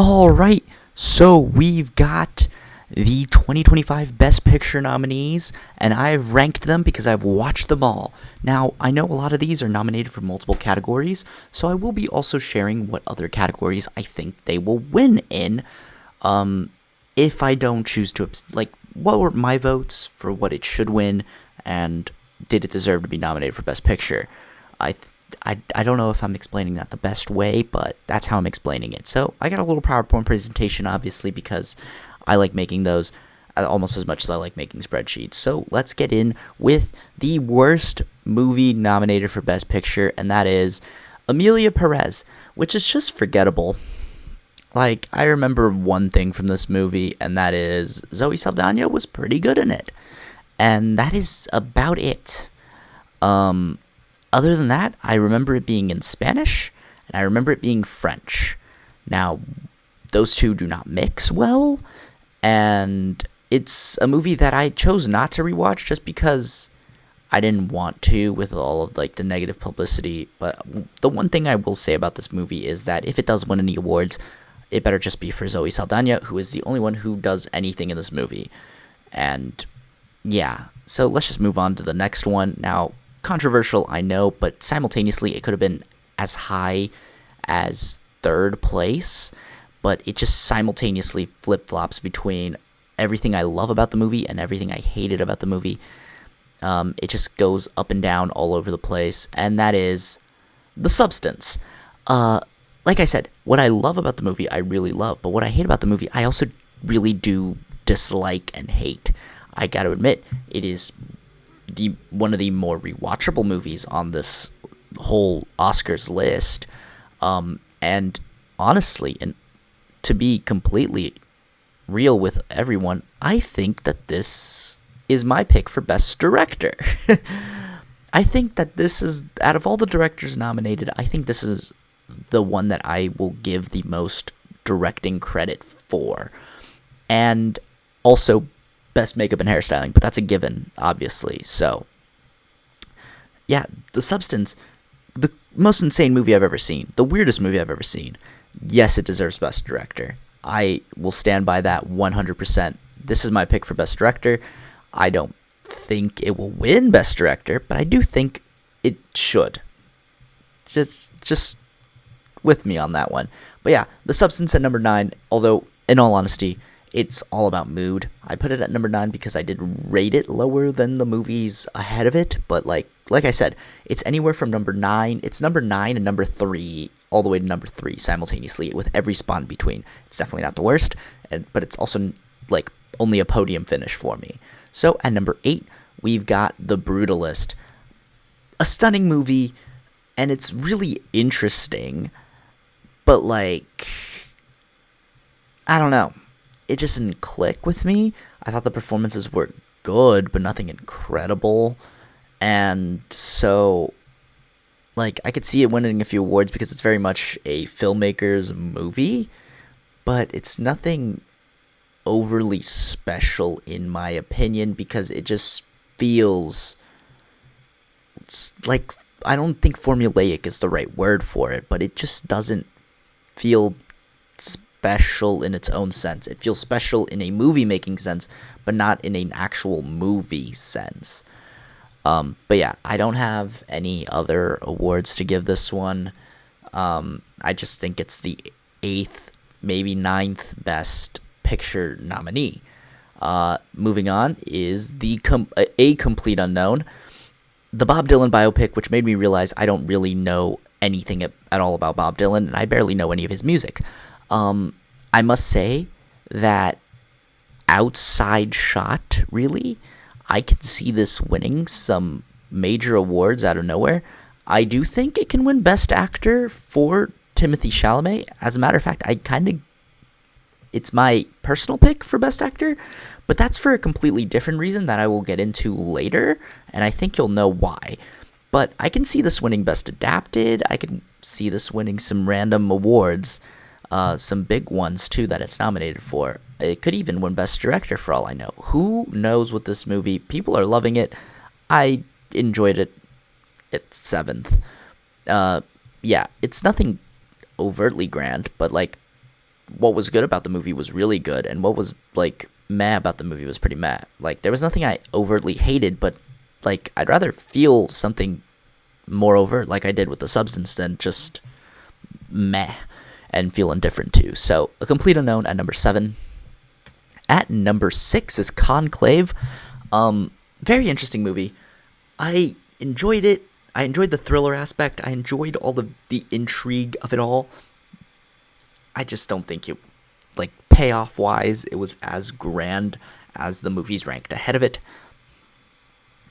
All right, so we've got the 2025 Best Picture nominees, and I've ranked them because I've watched them all. Now, I know a lot of these are nominated for multiple categories, so I will be also sharing what other categories I think they will win in. If I don't choose to, what were my votes for what it should win, and did it deserve to be nominated for Best Picture? I don't know if I'm explaining that the best way, but that's how I'm explaining it. So I got a little PowerPoint presentation, obviously, because I like making those almost as much as I like making spreadsheets. So let's get in with the worst movie nominated for Best Picture, and that is Emilia Perez, which is just forgettable. Like, I remember one thing from this movie, and that is Zoe Saldana was pretty good in it. And that is about it. Other than that, I remember it being in Spanish, and I remember it being French. Now, those two do not mix well, and it's a movie that I chose not to rewatch just because I didn't want to with all of, the negative publicity. But the one thing I will say about this movie is that if it does win any awards, it better just be for Zoe Saldana, who is the only one who does anything in this movie. And, yeah, so let's just move on to the next one. Now, controversial, I know, but simultaneously it could have been as high as third place, but it just simultaneously flip-flops between everything I love about the movie and everything I hated about the movie. It just goes up and down all over the place, and that is The Substance. Like I said, what I love about the movie, I really love, but what I hate about the movie, I also really do dislike and hate. I gotta admit, it is one of the more rewatchable movies on this whole Oscars list. And honestly, and to be completely real with everyone, I think that this is my pick for Best Director. I think that this is, out of all the directors nominated, I think this is the one that I will give the most directing credit for. And also Best Makeup and Hairstyling, but that's a given, obviously. So, yeah, The Substance, the most insane movie I've ever seen, the weirdest movie I've ever seen. Yes, it deserves Best Director. I will stand by that 100%. This is my pick for Best Director. I don't think it will win Best Director, but I do think it should. Just with me on that one. But yeah, The Substance at number 9, although, in all honesty, it's all about mood. I put it at number 9 because I did rate it lower than the movies ahead of it. But like I said, it's anywhere from number 9. It's number 9 and number 3, all the way to number 3 simultaneously, with every spot in between. It's definitely not the worst, but it's also only a podium finish for me. So at number 8, we've got The Brutalist. A stunning movie, and it's really interesting. But I don't know. It just didn't click with me. I thought the performances were good, but nothing incredible. And so, I could see it winning a few awards because it's very much a filmmaker's movie, but it's nothing overly special in my opinion because it just feels like, I don't think formulaic is the right word for it, but it just doesn't feel special in its own sense. It feels special in a movie-making sense, but not in an actual movie sense. But yeah, I don't have any other awards to give this one. I just think it's the 8th, maybe 9th best picture nominee. Moving on is A Complete Unknown, the Bob Dylan biopic, which made me realize I don't really know anything at all about Bob Dylan, and I barely know any of his music. I must say that outside shot, really, I can see this winning some major awards out of nowhere. I do think it can win Best Actor for Timothée Chalamet. As a matter of fact, it's my personal pick for Best Actor, but that's for a completely different reason that I will get into later, and I think you'll know why. But I can see this winning Best Adapted. I can see this winning some random awards, some big ones, too, that it's nominated for. It could even win Best Director, for all I know. Who knows with this movie? People are loving it. I enjoyed it at 7th. Yeah, it's nothing overtly grand, but, what was good about the movie was really good, and what was like meh about the movie was pretty meh. Like there was nothing I overtly hated, but like I'd rather feel something more overt, like I did with The Substance, than just meh and feel indifferent to. So A Complete Unknown at number 7. At number 6 is Conclave. Very interesting movie. I enjoyed it. I enjoyed the thriller aspect. I enjoyed all of the intrigue of it all. I just don't think it, like, payoff-wise, it was as grand as the movies ranked ahead of it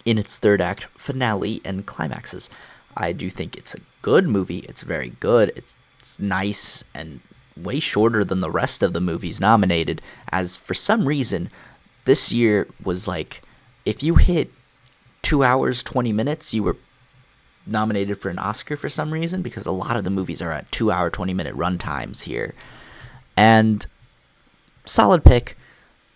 in its third act finale and climaxes. I do think it's a good movie. It's very good. It's nice and way shorter than the rest of the movies nominated, as for some reason this year was like, if you hit 2 hours 20 minutes you were nominated for an Oscar for some reason, because a lot of the movies are at 2 hour 20 minute run times here. And solid pick.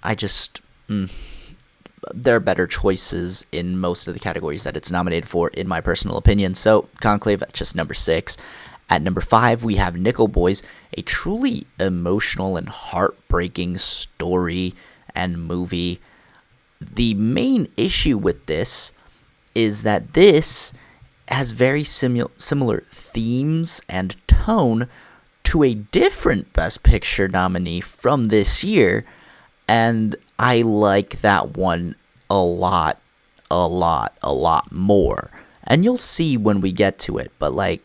I just there are better choices in most of the categories that it's nominated for, in my personal opinion. So Conclave at just number 6. At number 5, we have Nickel Boys, a truly emotional and heartbreaking story and movie. The main issue with this is that this has very similar themes and tone to a different Best Picture nominee from this year, and I like that one a lot more. And you'll see when we get to it, but like,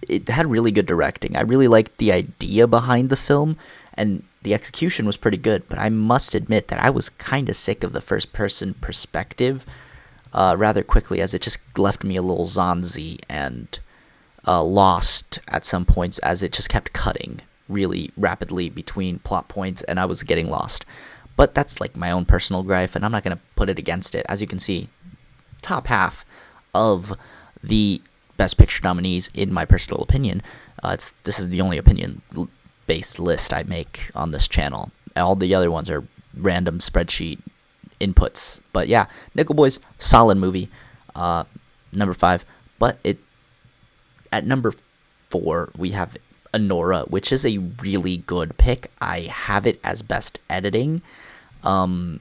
it had really good directing. I really liked the idea behind the film, and the execution was pretty good, but I must admit that I was kind of sick of the first-person perspective rather quickly, as it just left me a little zonzy and lost at some points, as it just kept cutting really rapidly between plot points, and I was getting lost. But that's like my own personal gripe, and I'm not going to put it against it. As you can see, top half of the Best Picture nominees, in my personal opinion. This is the only opinion-based list I make on this channel. All the other ones are random spreadsheet inputs. But yeah, Nickel Boys, solid movie. Number 5. But at number 4, we have Anora, which is a really good pick. I have it as best editing. And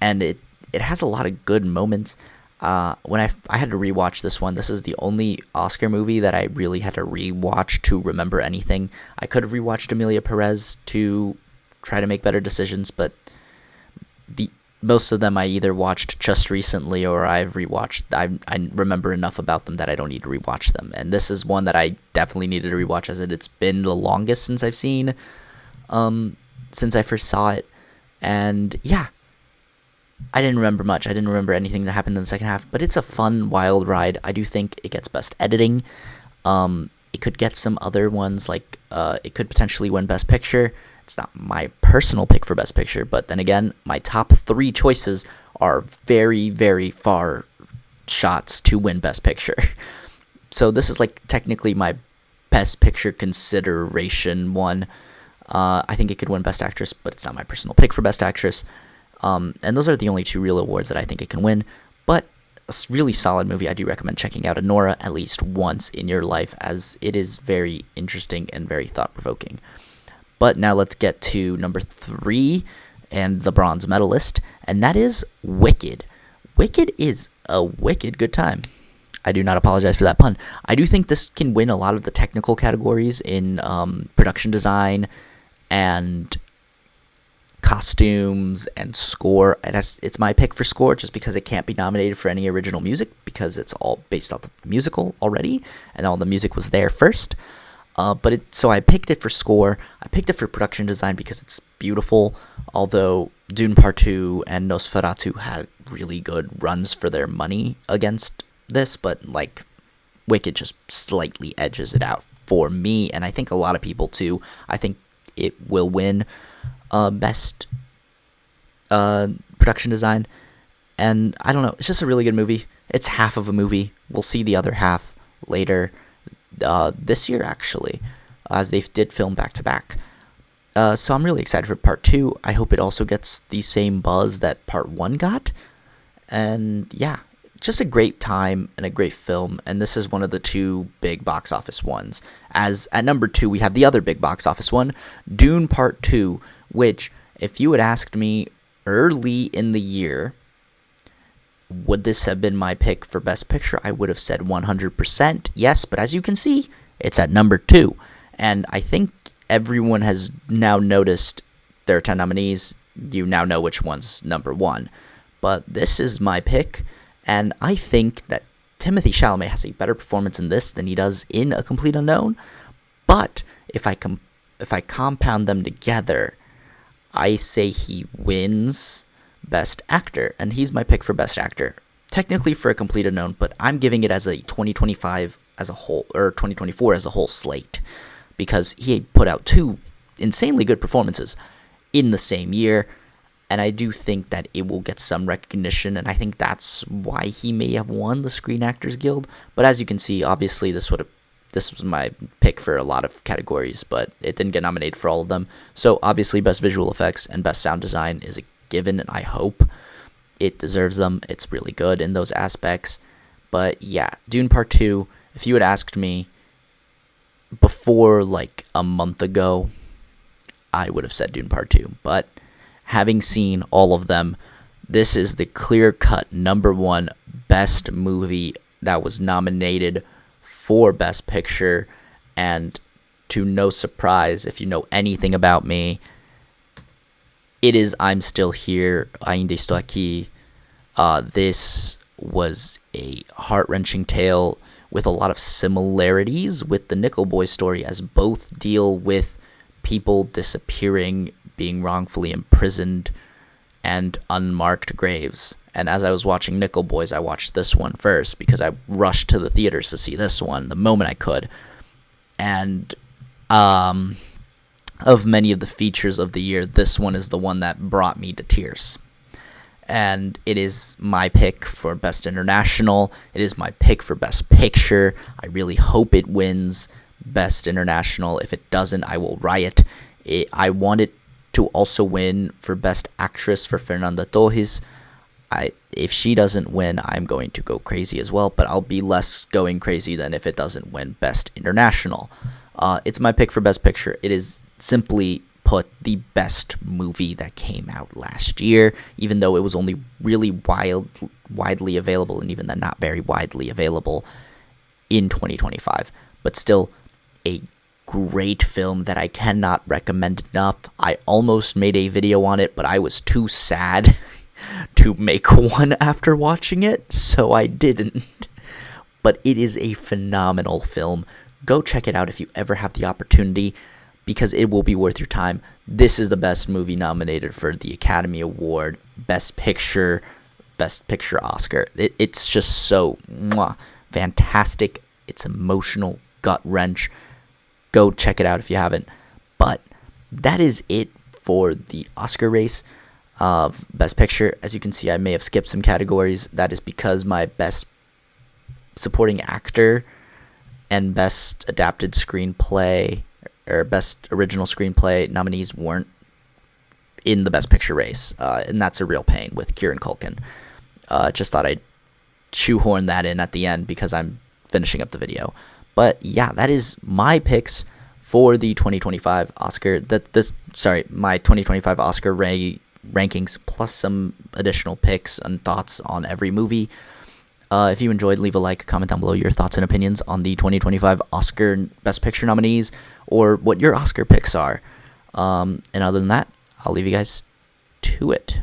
it has a lot of good moments. When I had to rewatch this one, this is the only Oscar movie that I really had to rewatch to remember anything. I could have rewatched Emilia Perez to try to make better decisions, but most of them I either watched just recently or I've rewatched. I remember enough about them that I don't need to rewatch them. And this is one that I definitely needed to rewatch, as it's been the longest since I've seen, since I first saw it. And yeah, I didn't remember much. I didn't remember anything that happened in the second half, but it's a fun, wild ride. I do think it gets best editing. It could get some other ones, like it could potentially win Best Picture. It's not my personal pick for Best Picture, but then again, my top 3 choices are very, very far shots to win Best Picture. So this is like technically my Best Picture consideration one. I think it could win Best Actress, but it's not my personal pick for Best Actress. And those are the only 2 real awards that I think it can win. But a really solid movie. I do recommend checking out Anora at least once in your life, as it is very interesting and very thought-provoking. But now let's get to number 3 and the bronze medalist, and that is Wicked. Wicked is a wicked good time. I do not apologize for that pun. I do think this can win a lot of the technical categories in production design and costumes and score. It's my pick for score, just because it can't be nominated for any original music, because it's all based off the musical already, and all the music was there first. So I picked it for score. I picked it for production design because it's beautiful, although Dune Part 2 and Nosferatu had really good runs for their money against this, but like Wicked just slightly edges it out for me, and I think a lot of people too. I think it will win best production design, and I don't know, it's just a really good movie. It's half of a movie. We'll see the other half later this year, actually, as they did film back to back. So I'm really excited for Part 2. I hope it also gets the same buzz that Part 1 got. And yeah, just a great time and a great film, and this is one of the two big box office ones. As at number 2, we have the other big box office one, Dune Part 2, which, if you had asked me early in the year, would this have been my pick for Best Picture, I would have said 100% yes, but as you can see, it's at number 2. And I think everyone has now noticed there are 10 nominees. You now know which one's number 1. But this is my pick, and I think that Timothée Chalamet has a better performance in this than he does in A Complete Unknown. But if I compound them together, I say he wins Best Actor, and he's my pick for Best Actor. Technically for A Complete Unknown, but I'm giving it as a 2025 as a whole, or 2024 as a whole slate, because he put out 2 insanely good performances in the same year, and I do think that it will get some recognition, and I think that's why he may have won the Screen Actors Guild. But as you can see, obviously this was my pick for a lot of categories, but it didn't get nominated for all of them. So obviously Best Visual Effects and Best Sound Design is a given, and I hope it deserves them. It's really good in those aspects. But yeah, Dune Part 2, if you had asked me before like a month ago, I would have said Dune Part 2. But having seen all of them, this is the clear-cut number 1 best movie that was nominated for Best Picture. And to no surprise, if you know anything about me, it is I'm Still Here, Ainda Estou Aqui. This was a heart-wrenching tale with a lot of similarities with the Nickel Boy story, as both deal with people disappearing, being wrongfully imprisoned, and unmarked graves. And as I was watching Nickel Boys, I watched this one first because I rushed to the theaters to see this one the moment I could. And of many of the features of the year, this one is the one that brought me to tears. And it is my pick for Best International. It is my pick for Best Picture. I really hope it wins Best International. If it doesn't, I will riot. I want it to also win for Best Actress for Fernanda Torres. If she doesn't win, I'm going to go crazy as well, but I'll be less going crazy than if it doesn't win Best International. It's my pick for Best Picture. It is simply put the best movie that came out last year, even though it was only really widely available, and even then not very widely available in 2025. But still, a great film that I cannot recommend enough. I almost made a video on it, but I was too sad to make one after watching it, so I didn't. But it is a phenomenal film. Go check it out if you ever have the opportunity, because it will be worth your time. This is the best movie nominated for the Academy Award, Best Picture Oscar. It's just so fantastic. It's emotional, gut-wrench. Go check it out if you haven't. But that is it for the Oscar race of Best Picture. As you can see, I may have skipped some categories. That is because my Best Supporting Actor and Best Adapted Screenplay or Best Original Screenplay nominees weren't in the Best Picture race, and that's a real pain with Kieran Culkin. Just thought I'd shoehorn that in at the end because I'm finishing up the video. But yeah, that is my picks for the 2025 Oscar. My 2025 Oscar rankings, plus some additional picks and thoughts on every movie. If you enjoyed, leave a like, comment down below your thoughts and opinions on the 2025 Oscar Best Picture nominees, or what your Oscar picks are. And other than that, I'll leave you guys to it.